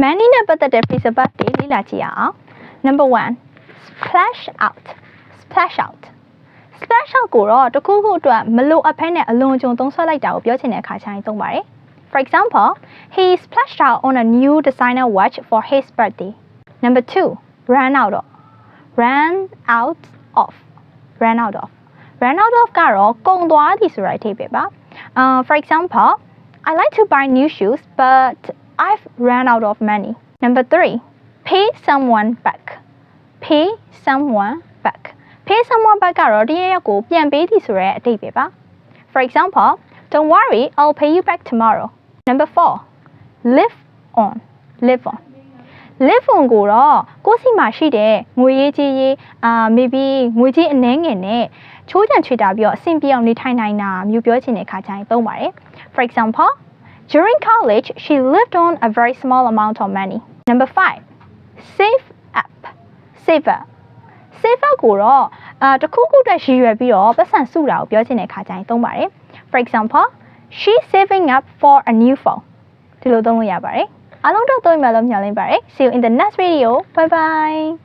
Money နဲ့ပတ်သက်တဲ့ phrasal verb တွေလေ့လာကြည့်အောင် Number 1 splash out splash out splash out ကိုတော့တခုခုအတွက်မလိုအပ်ဖဲနဲ့အလွန်အကျွံသုံးဆွဲလိုက်တာကိုပြောချင်တဲ့အခါကျရင်သုံးပါတယ် For example he splashed out on a new designer watch for his birthday Number 2 run out of run out of run out of run out of ကတော့ကုန်သွားသည်ဆိုတဲ့အဓိပ္ပာယ်ပါ For example I like to buy new shoes but I've run out of money Number 3 pay someone back pay someone back pay someone back ကတော့တရရက်ကိုပြန်ပေးသည်ဆိုတဲ့အဓိပ္ပာယ်ပါ For example don't worry I'll pay you back tomorrow Number 4 live on live on live on ကိုတော့ကိုယ့်စီမှာရှိတဲ့ငွေရေးကြေးရေးmaybe ငွေကြေးအနှဲငယ်နဲ့ချိုးချံချွေတာပြီးတော့အဆင်ပြေအောင်နေထိုင်နိုင်တာမျိုးပြောချင်တဲ့အခါကျရင်သုံးပါတယ် For example during college she lived on a very small amount of money Number 5 save up save up save up ကိုတော့တခုခုအတွက်ရည်ရွယ်ပြီးတော့ပတ်စံစုတာကိုပြောချင်တဲ့အခါကျရင်သုံးပါတယ် For example she's saving up for a new phone ဒီလိုသုံးလို့ရပါတယ်အားလုံးတော့တွေ့မယ်လို့မျှော်လင့်ပါတယ် See you in the next video bye bye